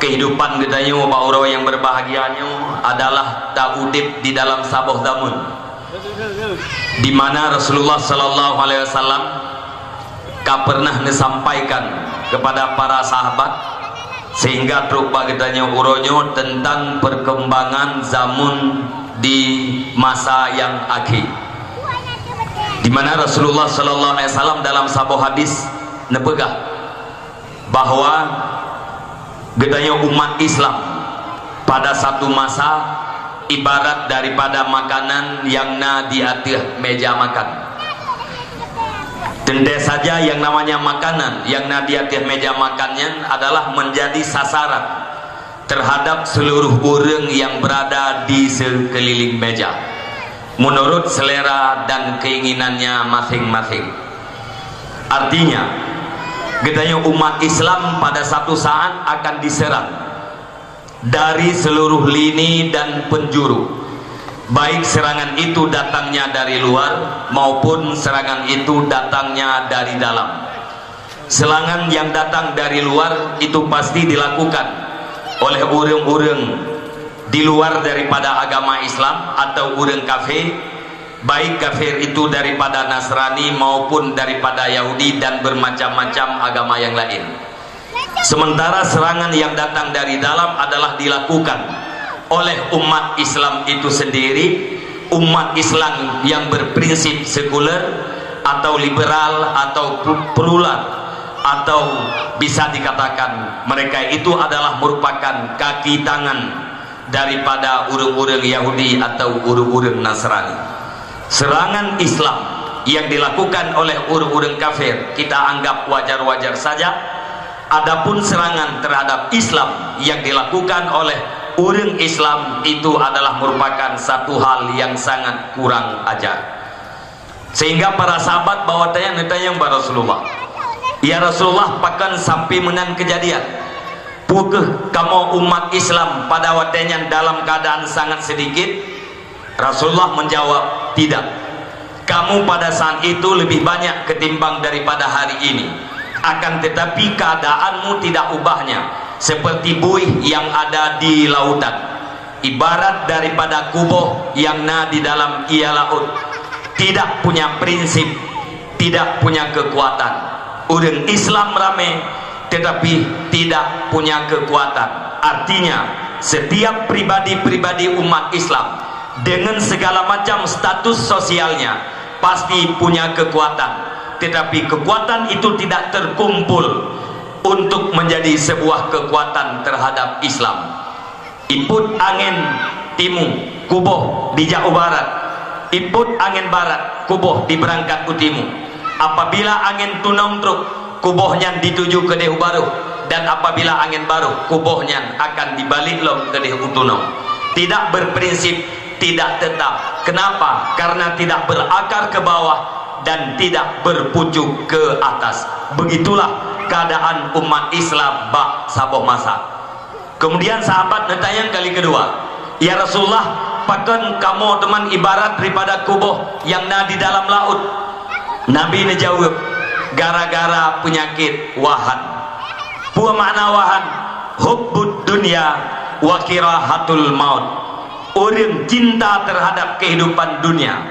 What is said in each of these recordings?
kehidupan gedanya bauro yang berbahagianya adalah ta'udib di dalam sabuh zamun, di mana Rasulullah sallallahu alaihi wasallam pernah disampaikan kepada para sahabat sehingga truk bagedanya uronyo tentang perkembangan zaman di masa yang akhir, di mana Rasulullah sallallahu alaihi wasallam dalam sabuh hadis nepegah bahwa gedanya umat Islam pada satu masa ibarat daripada makanan yang di atas meja makan. Tentu saja yang namanya makanan yang di atas meja makannya adalah menjadi sasaran terhadap seluruh orang yang berada di sekeliling meja menurut selera dan keinginannya masing-masing. Artinya gedanya umat Islam pada satu saat akan diserang dari seluruh lini dan penjuru, baik serangan itu datangnya dari luar maupun serangan itu datangnya dari dalam. Serangan yang datang dari luar itu pasti dilakukan oleh orang-orang di luar daripada agama Islam atau orang kafir, baik kafir itu daripada Nasrani maupun daripada Yahudi dan bermacam-macam agama yang lain. Sementara serangan yang datang dari dalam adalah dilakukan oleh umat Islam itu sendiri, umat Islam yang berprinsip sekuler atau liberal atau plural, atau bisa dikatakan mereka itu adalah merupakan kaki tangan daripada orang-orang Yahudi atau orang-orang Nasrani. Serangan Islam yang dilakukan oleh orang-orang kafir kita anggap wajar-wajar saja. Adapun serangan terhadap Islam yang dilakukan oleh orang Islam itu adalah merupakan satu hal yang sangat kurang ajar, sehingga para sahabat bawa tanya kepada Rasulullah, ya Rasulullah, pakan sampai menan kejadian pukeh kamu umat Islam pada waktunya dalam keadaan sangat sedikit? Rasulullah menjawab, tidak, kamu pada saat itu lebih banyak ketimbang daripada hari ini, akan tetapi keadaanmu tidak ubahnya seperti buih yang ada di lautan, ibarat daripada kubuh yang di dalam ia laut, tidak punya prinsip, tidak punya kekuatan. Orang Islam ramai tetapi tidak punya kekuatan. Artinya setiap pribadi-pribadi umat Islam dengan segala macam status sosialnya pasti punya kekuatan, tetapi kekuatan itu tidak terkumpul untuk menjadi sebuah kekuatan terhadap Islam. Iput angin timur kubuh di jauh barat, iput angin barat kubuh di berangkat ke timur. Apabila angin tunong truk, kubuhnya dituju ke dehu baru, dan apabila angin baru, kubuhnya akan dibalik long ke dehu tunong. Tidak berprinsip, tidak tetap. Kenapa? Karena tidak berakar ke bawah dan tidak berpucuk ke atas. Begitulah keadaan umat Islam bak sabuh masa. Kemudian sahabat bertanya kali kedua, ya Rasulullah, pakan kamu teman ibarat daripada kubuh yang di dalam laut? Nabi menjawab, gara-gara penyakit wahan. Apa makna wahan? Hubbud dunya wa kirahatul maut. Orang cinta terhadap kehidupan dunia,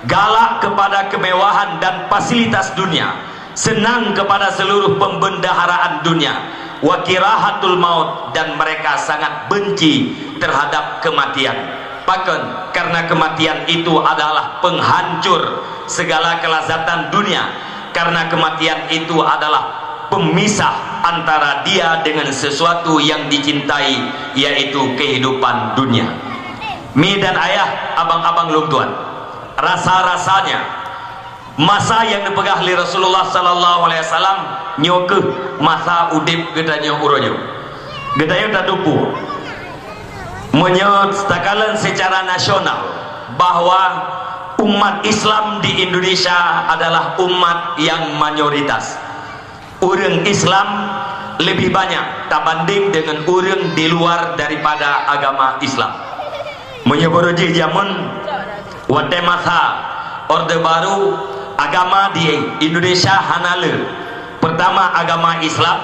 galak kepada kemewahan dan fasilitas dunia, senang kepada seluruh pembendaharaan dunia, wa kirahatul maut, dan mereka sangat benci terhadap kematian. Bahkan karena kematian itu adalah penghancur segala kelazatan dunia, karena kematian itu adalah pemisah antara dia dengan sesuatu yang dicintai, yaitu kehidupan dunia. Mi dan ayah, abang-abang lumtuan, rasa-rasanya masa yang dipegah oleh Rasulullah sallallahu alaihi wasallam nyoke masa udip gedanya uronyo. Gedanya tak dupu menyatakan secara nasional bahwa umat Islam di Indonesia adalah umat yang mayoritas. Orang Islam lebih banyak tak banding dengan orang di luar daripada agama Islam. Menyeberuji zaman wate masa Orde Baru, agama di Indonesia hanale. Pertama agama Islam,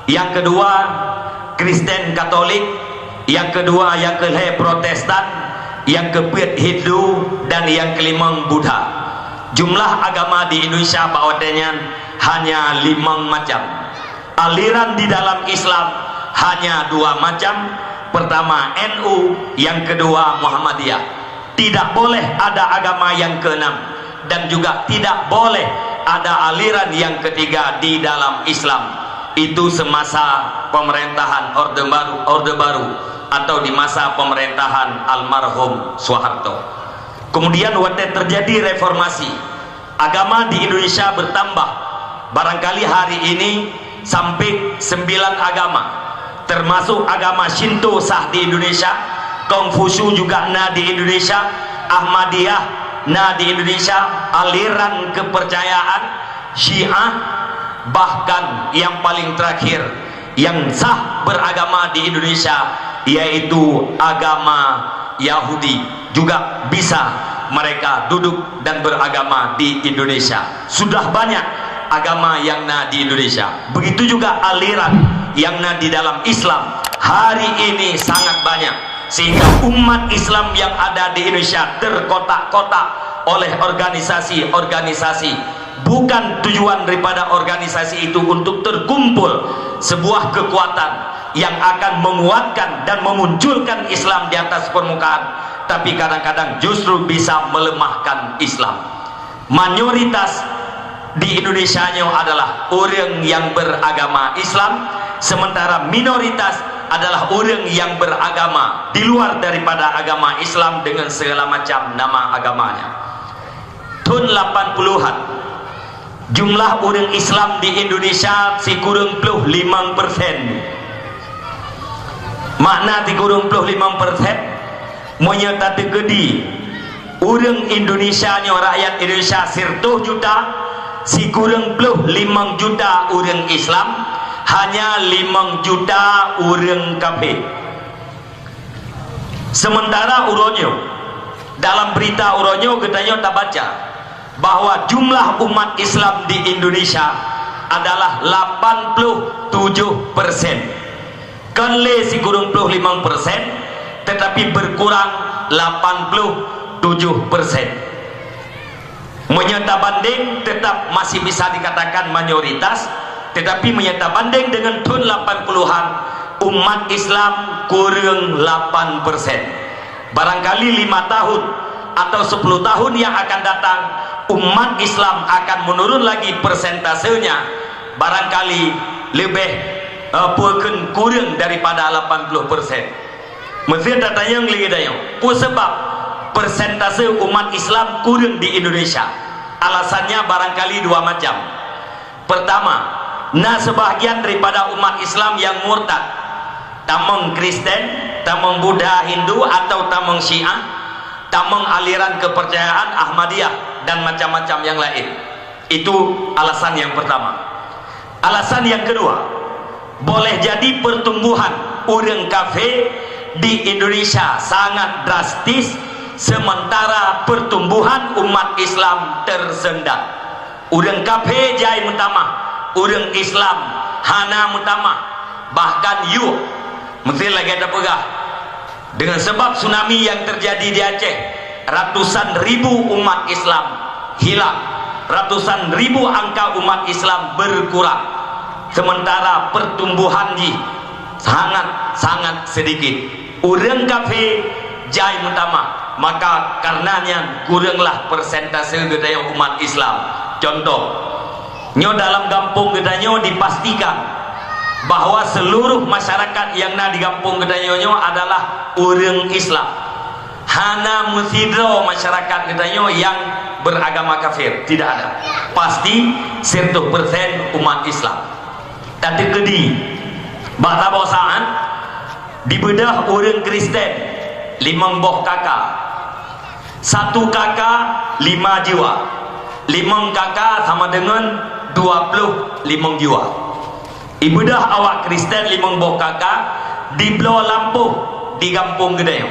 yang kedua Kristen Katolik, yang kedua yang kelima Protestan, yang keempat Hindu, dan yang kelima Buddha. Jumlah agama di Indonesia bahwasanya hanya 5 macam. Aliran di dalam Islam hanya 2 macam. Pertama NU, yang kedua Muhammadiyah. Tidak boleh ada agama yang keenam, dan juga tidak boleh ada aliran yang ketiga di dalam Islam. Itu semasa pemerintahan Orde Baru atau di masa pemerintahan almarhum Soeharto. Kemudian waktu terjadi reformasi, agama di Indonesia bertambah. Barangkali hari ini sampai 9 agama, termasuk agama Shinto sah di Indonesia, Konghucu juga nah di Indonesia, Ahmadiyah nah di Indonesia, aliran kepercayaan Syiah, bahkan yang paling terakhir yang sah beragama di Indonesia yaitu agama Yahudi juga bisa mereka duduk dan beragama di Indonesia. Sudah banyak agama yang nah di Indonesia. Begitu juga aliran yang nah di dalam Islam hari ini sangat banyak, sehingga umat Islam yang ada di Indonesia terkotak-kotak oleh organisasi-organisasi. Bukan tujuan daripada organisasi itu untuk terkumpul sebuah kekuatan yang akan menguatkan dan memunculkan Islam di atas permukaan, tapi kadang-kadang justru bisa melemahkan Islam. Mayoritas di Indonesia adalah orang yang beragama Islam, sementara minoritas adalah orang yang beragama di luar daripada agama Islam dengan segala macam nama agamanya. Tahun 80-an jumlah orang Islam di Indonesia kurang 5%. Makna 35% menyertai gedi orang Indonesia nya, rakyat Indonesia 100 juta, kurang 5 juta orang Islam, hanya 5 juta orang kafir. Sementara uronyo dalam berita uronyo katanya tak baca bahwa jumlah umat Islam di Indonesia adalah 87%. Kenle kurang 5%, tetapi berkurang 87%. Menyata banding tetap masih bisa dikatakan mayoritas, tetapi menyata banding dengan tahun 80-an umat Islam kurang 8%. Barangkali 5 tahun atau 10 tahun yang akan datang umat Islam akan menurun lagi persentasenya, barangkali lebih kurang daripada 80%. Mesti datanya lagi dayang. Sebab persentase umat Islam kurang di Indonesia. Alasannya barangkali 2 macam. Pertama, sebahagian daripada umat Islam yang murtad, tamang Kristen, tamang Buddha, Hindu, atau tamang Syiah, tamang aliran kepercayaan Ahmadiyah dan macam-macam yang lain. Itu alasan yang pertama. Alasan yang kedua, boleh jadi pertumbuhan orang kafir di Indonesia sangat drastis, sementara pertumbuhan umat Islam tersendat. Orang kafir jai mutamah, orang Islam hana mutamah, bahkan yuk mesti lagi ada pegah. Dengan sebab tsunami yang terjadi di Aceh, ratusan ribu umat Islam hilang, ratusan ribu angka umat Islam berkurang, sementara pertumbuhan di sangat sedikit. Orang kafir jai utama, maka karenanya kuranglah persentase gedaya umat Islam. Contoh, nyo dalam kampung gedanyo dipastikan bahwa seluruh masyarakat yang na di kampung gedanyo adalah orang Islam. Hana musidro masyarakat gedanyo yang beragama kafir, tidak ada. Pasti 100% umat Islam. Tadi kedi bahasa bosaan dibedah orang Kristen 5 boh kakak, 1 kakak 5 jiwa, 5 kakak sama dengan 25 jiwa. Ibedah awak Kristen 5 boh kakak di Blow Lampuh di kampung Gedayong,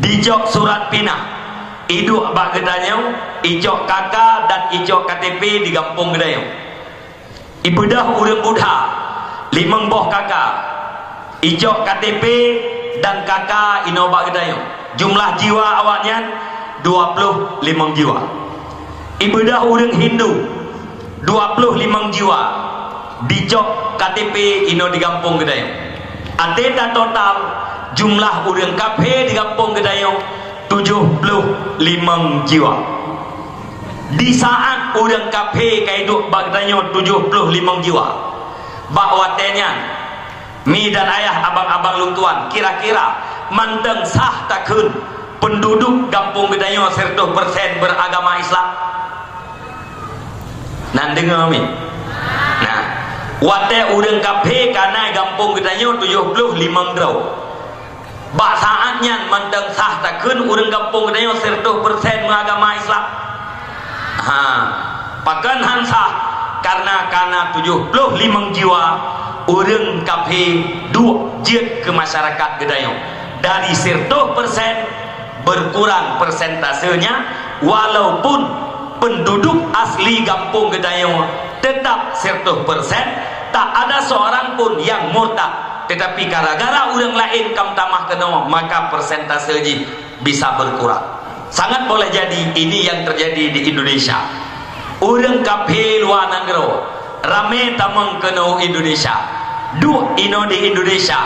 di Jok Surat Pinah, iduk abak Gedayong, ijok kakak dan ijok KTP di kampung Gedayong. Ibedah orang Buddha 5 boh kakak, ijok KTP dan kakak Inoba Gedayung. Jumlah jiwa awaknya 25 jiwa. Ibadah orang Hindu 25 jiwa. Dijok KTP Ino di Kampung Gedayung. Ada total jumlah orang kafir di Kampung Gedayung 75 jiwa. Di saat orang kafir hidup Bagdayung 75 jiwa. Bakwatenya mi dan ayah abang-abang luntuan kira-kira manteng sah takun penduduk Kampung Gedayung 100% beragama Islam. Nan dengar mi. Nah, wate orang kafir kana Kampung Gedayung 75 draw. Bak saatnya manteng sah takun orang Kampung Gedayung 100% beragama Islam. Ha, pakan hansa karena 75 jiwa orang kafir duk jet ke masyarakat Gedayung. Dari 100% berkurang persentasenya, walaupun penduduk asli Kampung Gedayung tetap 100%, tak ada seorang pun yang murtad. Tetapi gara-gara orang lain kam tamah kena, maka persentasenya bisa berkurang. Sangat boleh jadi ini yang terjadi di Indonesia. Orang kafir luar negeri rame tamang kena Indonesia. Duk ino di Indonesia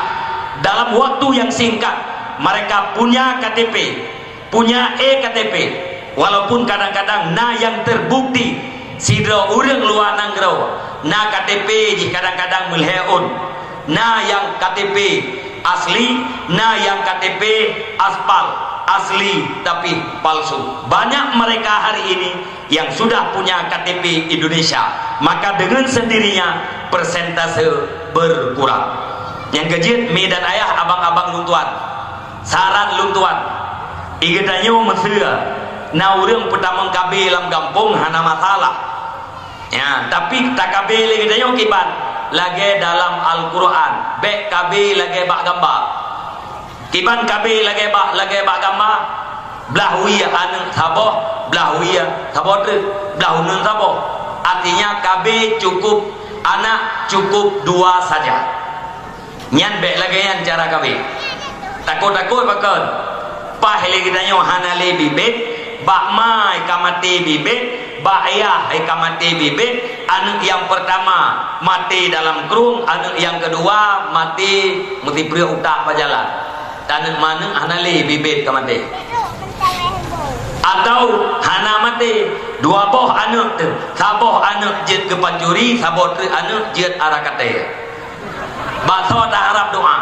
dalam waktu yang singkat mereka punya KTP, punya eKTP. Walaupun kadang-kadang na yang terbukti sidra orang luar negeri, na KTP kadang-kadang melheun, na yang KTP asli, na yang KTP aspal asli tapi palsu. Banyak mereka hari ini yang sudah punya KTP Indonesia, maka dengan sendirinya persentase berkurang. Yang kejit mi dan ayah abang-abang luntuan, saran luntuan igedanyo mesra na urang pertama KB dalam kampung hana masalah ya, tapi tak KB igedanyo kiban lagi dalam Al-Quran bek KB lagi bak gambar kiban KB lagi bak gambar belahwiyah anu saboh belahwiyah saboh belahunun saboh. Artinya KB cukup anak cukup 2 saja. Nyan bek lagi yang cara KB takut-takut bakal pahili kita nyo hanale bibit bak mai kamati bibit bak ayah kamati bibit. Anak yang pertama mati dalam kerung, anak yang kedua mati mesti pria utak berjalan. Dan mana hanale bibit kamati atau hana mati 2 boh anak tu saboh anak jet ke pancuri, saboh anak jet arah kate bakso tak harap doa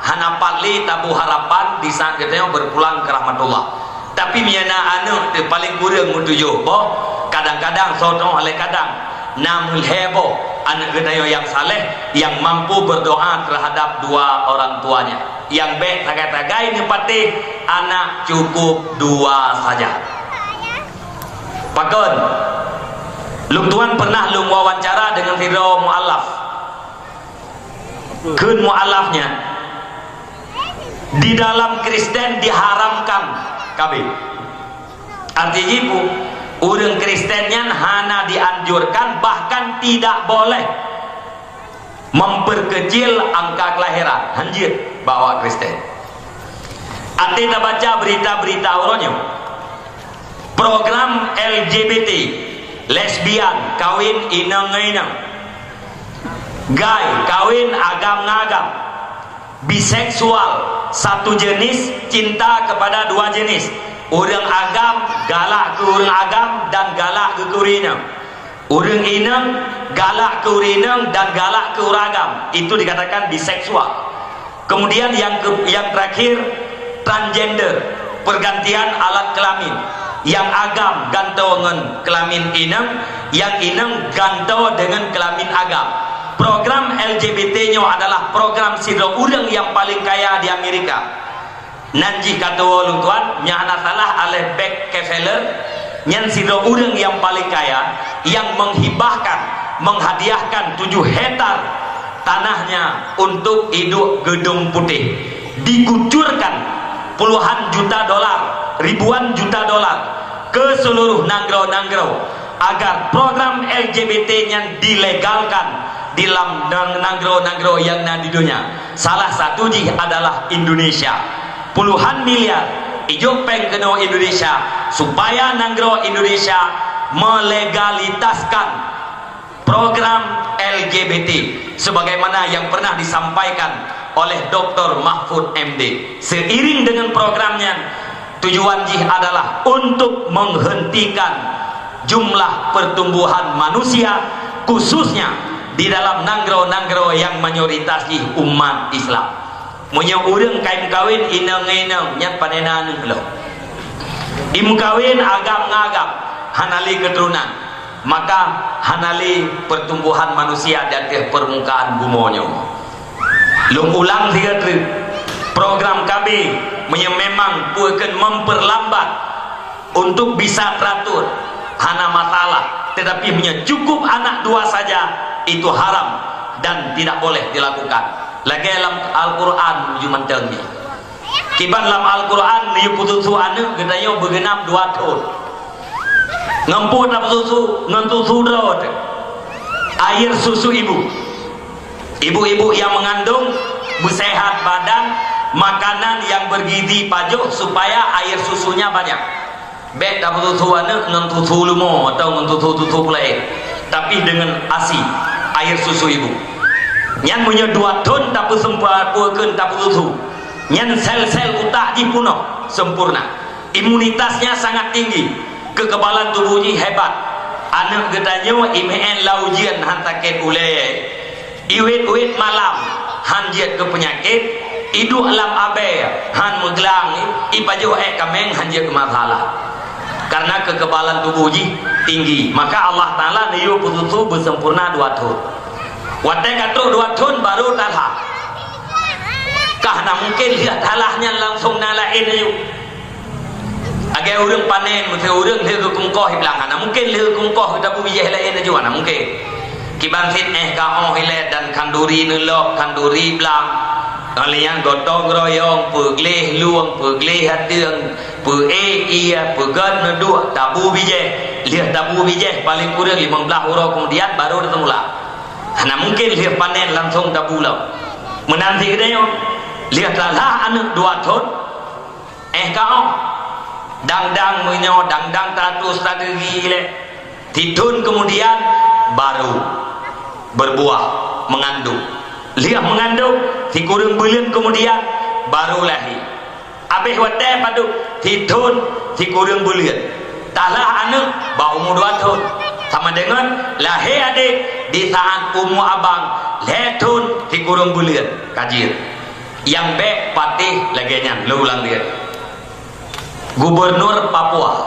hana pali tabu harapan di saat kita berpulang ke rahmatullah. Tapi miana anak tu paling kurang mutujuh boh kadang-kadang sotong oleh kadang namul heboh anak kita yang saleh yang mampu berdoa terhadap 2 orang tuanya. Yang baik tagai-tagai ni pati anak cukup 2 saja. Pakon Lung Tuan pernah lung wawancara dengan Tidro Mu'alaf. Kun mu'alafnya di dalam Kristen diharamkan KB. Artinya ibu orang Kristennya hana dianjurkan, bahkan tidak boleh memperkecil angka kelahiran. Hanjir bawa Kristen. Ante tak baca berita-berita orangnya program LGBT, lesbian kawin inang-inang, gay kawin agam-ngagam, biseksual satu jenis cinta kepada 2 jenis, orang agam galak ke orang agam dan galak ke kurinang, orang inang galak ke urinang dan galak ke orang agam, itu dikatakan biseksual. Kemudian yang terakhir transgender, pergantian alat kelamin. Yang agam gantau dengan kelamin inang, yang inang gantau dengan kelamin agam. Program LGBT-nya adalah program sidro urang yang paling kaya di Amerika. Nanji kata Lung Tuan, nya anak salah oleh Rockefeller, nyan sidro urang yang paling kaya yang menghibahkan, menghadiahkan 7 hektar tanahnya untuk hidup gedung putih. Dikucurkan puluhan juta dolar, ribuan juta dolar ke seluruh nanggro-nanggro agar program LGBT yang dilegalkan di dalam negara-negara yang ada di dunia. Salah satu adalah Indonesia. Puluhan miliar ijo peng kena Indonesia supaya negara Indonesia melegalitaskan program LGBT sebagaimana yang pernah disampaikan oleh Dr. Mahfud MD. Seiring dengan programnya, tujuan adalah untuk menghentikan jumlah pertumbuhan manusia khususnya di dalam negara-negara yang mayoritas umat Islam. Munya urang kain kawin inang-inang nyat panenan belum. Im kawin agam-ngagam hanali keturunan, maka hanali pertumbuhan manusia di atas permukaan bumonyo. Lung ulang tiga trip program kami memang bukan memperlambat untuk bisa teratur hana masalah, tetapi cukup anak dua saja itu haram dan tidak boleh dilakukan. Lagi dalam Al-Quran jumantengnya kiban dalam Al-Quran dia putusu anak gedanya bergenap 2 tahun ngemput apa susu ngentusu drot air susu ibu-ibu yang mengandung bersehat badan, makanan yang bergizi pajuk supaya air susunya banyak. Bek tak putusu anak ngentusu lumo atau ngentusu pulai, tapi dengan ASI air susu ibu nyan punya 2 ton tapi sempurna tak putusu nyan sel-sel utak dipunuh sempurna, imunitasnya sangat tinggi, kekebalan tubuhnya hebat. Anak gedanya imen laujian hantaket uleh iwit malam hanjiat ke penyakit iduk alam abe han meglang ipaju kameng hanjiat ke masalah karena kekebalan tubuhnya tinggi. Maka Allah Ta'ala niu putusu bersempurna 2 tahun wadah kata 2 tahun baru talah karena mungkin lihat talahnya langsung nalain ayu agar orang panen mesti orang dia kungkoh belakang mungkin dia kungkoh kita pun bijah lain aja mana mungkin kibansin kaong hilet dan kanduri nulok kanduri belang kalian gotong royong pegleh luang pegleh hatiang iya pegan neduk tabu bijah lihat tabu bijah paling kurang 15 orang kemudian baru datang ulang. Nah mungkin lihat panen langsung tabu lah menanti dia lihatlah anak 2 tahun kaong dang menyo dang tatus strategi tidun kemudian baru berbuah mengandung lihat mengandung si kurang bulan kemudian baru lahir abis wadah padu tidun si kurang bulan talah anak bau umur 2 tahun sama dengan lahir adik di saat umur abang letun si kurang bulan kajir yang baik patih lagi nyan lu ulang dia. Gubernur Papua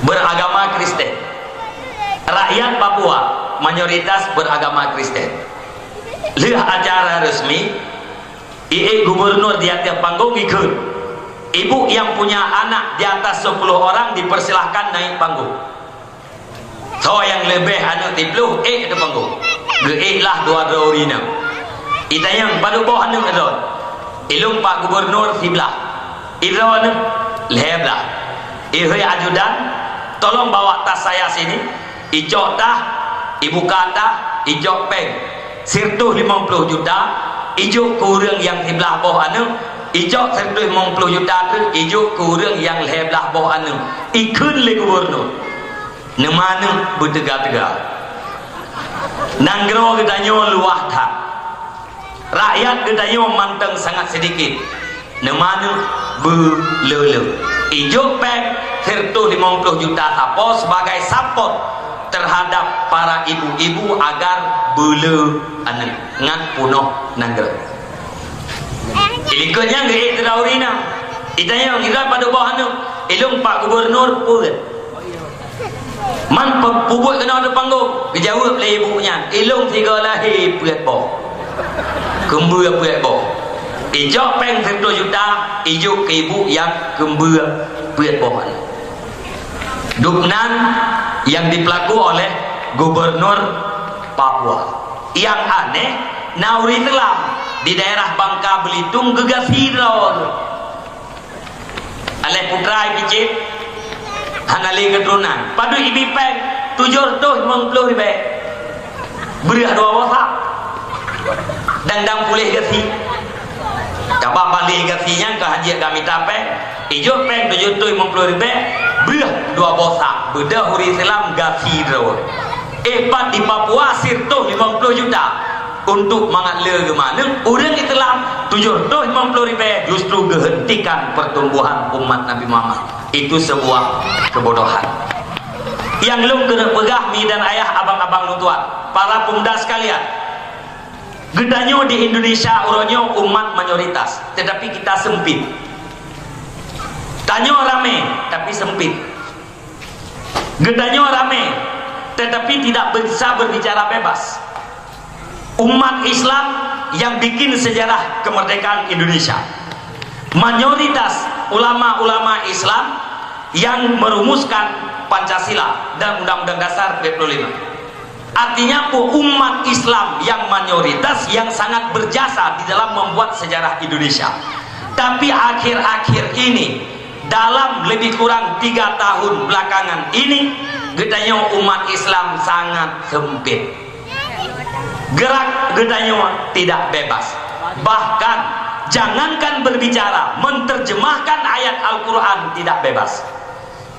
beragama Kristen, rakyat Papua mayoritas beragama Kristen. Lihat acara resmi gubernur di atas panggung ikut ibu yang punya anak di atas 10 orang dipersilahkan naik panggung. So yang lebih anak 10 di panggung lah 2 dorina ita yang pada bawah anak adon ilung Pak Gubernur sebelah idon leblah ihoi ajudan tolong bawa tas saya sini ijok tah ibu kata ijok peng sirtuh 50 juta ijuk kurang yang sebelah bawah anu ijok sirtuh 50 juta ke ijuk kurang yang sebelah bawah anu ikun le gubernur nemana bertegak-tegak nanggro gedanyo luah tak rakyat gedanyo manteng sangat sedikit nemana belele ijuk peng sirtuh 50 juta sapo sebagai support terhadap para ibu-ibu agar bela anak ngan punoh nanggro iliknya ngai teraurina itanya ngira pada bawah anu ilung Pak Gubernur pun man pubut kena ada panggung dijawab oleh ibunya ilung 3 lahir puet bo kembur puet bo ijok peng 10 juta ijuk ke ibu yang kembur puet bo duknan yang dipelaku oleh Gubernur Papua. Yang aneh nauri telam di daerah Bangka Belitung gegasiro oleh putra ibicit hanali keturunan padu ibipek 750 ribu Beria 2 bosak dang pulih gasi coba balik gasinya ke haji kami tape ijo peng 750 ribu beria 2 bosak beda huri Islam gasi draw Epat di Papua sirtuh 50 juta untuk mengalir ke mana orang Islam 750 ribu justru menghentikan pertumbuhan umat Nabi Muhammad. Itu sebuah kebodohan yang belum kena pegah mi dan ayah abang-abang nutuan para pemuda sekalian. Gedanyo di Indonesia uronyo umat mayoritas tetapi kita sempit, tanyo rame tapi sempit. Gedanyo rame tetapi tidak bisa berbicara bebas. Umat Islam yang bikin sejarah kemerdekaan Indonesia, mayoritas ulama-ulama Islam yang merumuskan Pancasila dan Undang-Undang Dasar 45. Artinya umat Islam yang mayoritas yang sangat berjasa di dalam membuat sejarah Indonesia. Tapi akhir-akhir ini dalam lebih kurang 3 tahun belakangan ini gedanya umat Islam sangat sempit. Gerak gedanya tidak bebas. Bahkan jangankan berbicara, menerjemahkan ayat Al-Quran tidak bebas.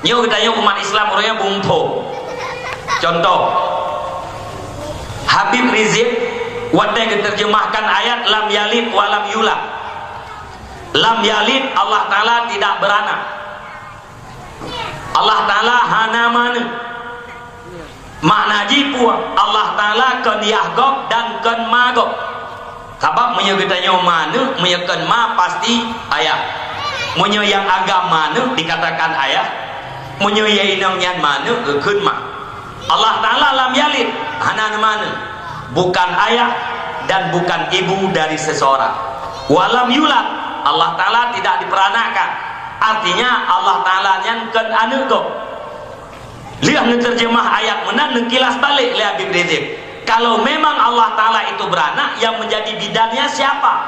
Nyo gedanya umat Islam orangnya bumpo. Contoh, Habib Rizik wadai menerjemahkan ayat lam yalid wa lam yulad. Lam yalid Allah Ta'ala tidak beranak, Allah Ta'ala hana mana. Makna jipu Allah Ta'ala kan yahgok dan kan magok. Sebab menyebutnya mana menyebutkan ma pasti ayah. Menyo yang agak mana dikatakan ayah, menyo yang inang mana kun ma. Allah Ta'ala lam yalid hana mana, bukan ayah dan bukan ibu dari seseorang. Walam yulad Allah Ta'ala tidak diperanakan. Artinya Allah Ta'ala yang kan anugok. Lihat menerjemah ayat menang kilas balik lihat Habib Rizik. Kalau memang Allah Ta'ala itu beranak, yang menjadi bidannya siapa?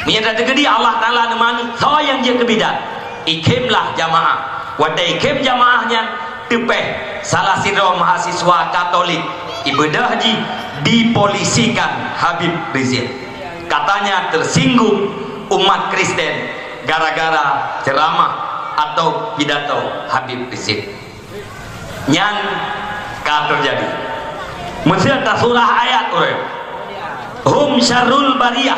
Menyatakan gede Allah Ta'ala mana? So yang dia kebidan. Ikimlah jamaah. Wadai ikim jamaahnya tepeh salah siro mahasiswa Katolik ibadah haji dipolisikan Habib Rizik. Katanya tersinggung umat Kristen gara-gara ceramah atau pidato Habib Rizik. Nyan ka terjadi mesti ada surah ayat orang hum syarrul bariyah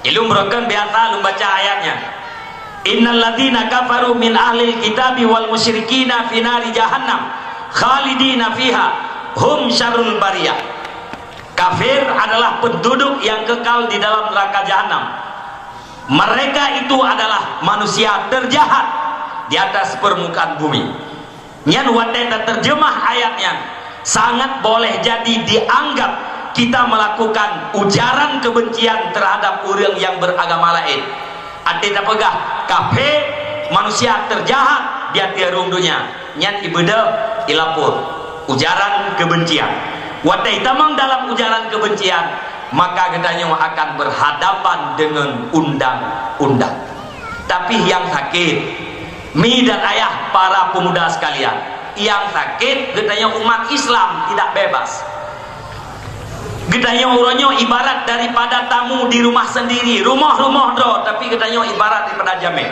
ilum broken biasa lu baca ayatnya innal ladzina kafaru min ahlil kitabi wal musyrikina fi nari jahannam khalidina fiha hum syarrul bariyah. Kafir adalah penduduk yang kekal di dalam neraka jahanam. Mereka itu adalah manusia terjahat di atas permukaan bumi. Yang wadai terjemah ayatnya sangat boleh jadi dianggap kita melakukan ujaran kebencian terhadap orang yang beragama lain. Artinya pegah kafir manusia terjahat dia tiarung dunia. Yang ibadah ilapur ujaran kebencian. Wadai tamang dalam ujaran kebencian maka gedanya akan berhadapan dengan undang-undang. Tapi yang sakit mi dan ayah para pemuda sekalian, yang sakit gedanya umat Islam tidak bebas. Gedanya orangnya ibarat daripada tamu di rumah sendiri, rumah-rumah do, tapi gedanya ibarat daripada jamek.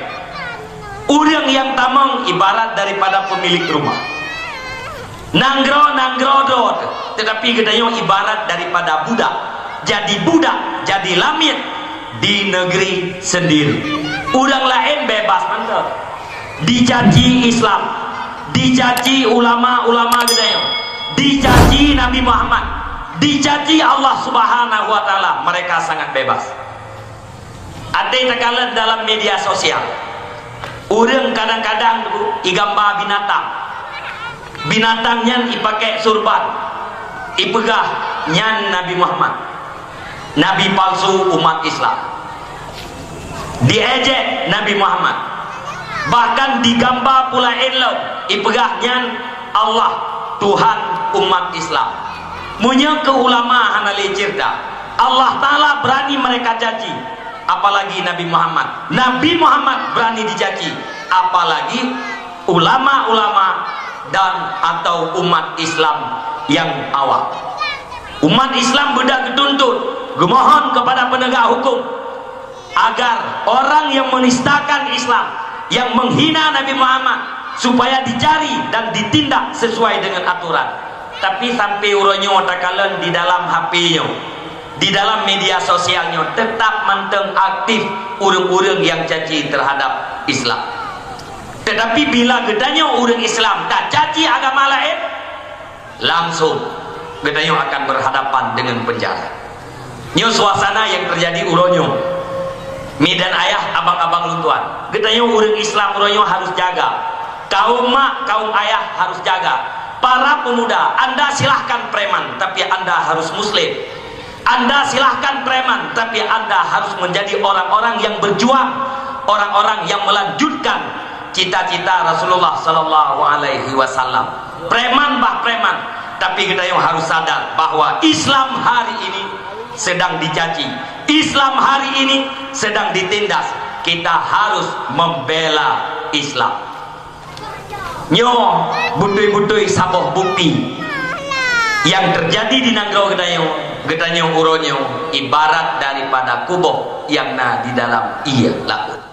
Orang yang tamang ibarat daripada pemilik rumah. Nanggro do, tetapi gedanya ibarat daripada budak. Jadi budak, jadi lamit di negeri sendiri. Orang lain bebas mantap. Dicaci Islam, dicaci ulama-ulama gedanya, dicaci Nabi Muhammad, dicaci Allah Subhanahu wa Ta'ala. Mereka sangat bebas. Ada yang terkala dalam media sosial, orang kadang-kadang igambar binatang, binatangnya dipakai surban, ipegah nyan Nabi Muhammad, Nabi palsu umat Islam, diejek Nabi Muhammad. Bahkan digambar pula elok ipegahnya Allah Tuhan umat Islam. Munya ke ulama hanali cerita Allah Ta'ala berani mereka caci, apalagi Nabi Muhammad. Nabi Muhammad berani dicaci, apalagi ulama-ulama dan atau umat Islam yang awam. Umat Islam bedah ketuntut gemohon kepada penegak hukum agar orang yang menistakan Islam, yang menghina Nabi Muhammad, supaya dicari dan ditindak sesuai dengan aturan. Tapi sampai uronyo takalan di dalam HP-nya, di dalam media sosialnya tetap manteng aktif urang-urang yang caci terhadap Islam. Tetapi bila gedanya orang Islam tak caci agama lain, langsung gedanya akan berhadapan dengan penjara. Nyo suasana yang terjadi uronyo Medan ayah abang-abang luntuan. Gedanya orang Islam uronyo harus jaga. Kaum mak, kaum ayah harus jaga. Para pemuda, Anda silahkan preman, tapi Anda harus muslim. Anda silahkan preman, tapi Anda harus menjadi orang-orang yang berjuang, orang-orang yang melanjutkan cita-cita Rasulullah sallallahu alaihi wasallam. Preman bah preman, tapi kita yang harus sadar bahwa Islam hari ini sedang dicaci, Islam hari ini sedang ditindas. Kita harus membela Islam. Nyo butui-butui saboh bukti yang terjadi di Nanggau Gedanyo uronyo ibarat daripada kuboh yang di dalam ia laut.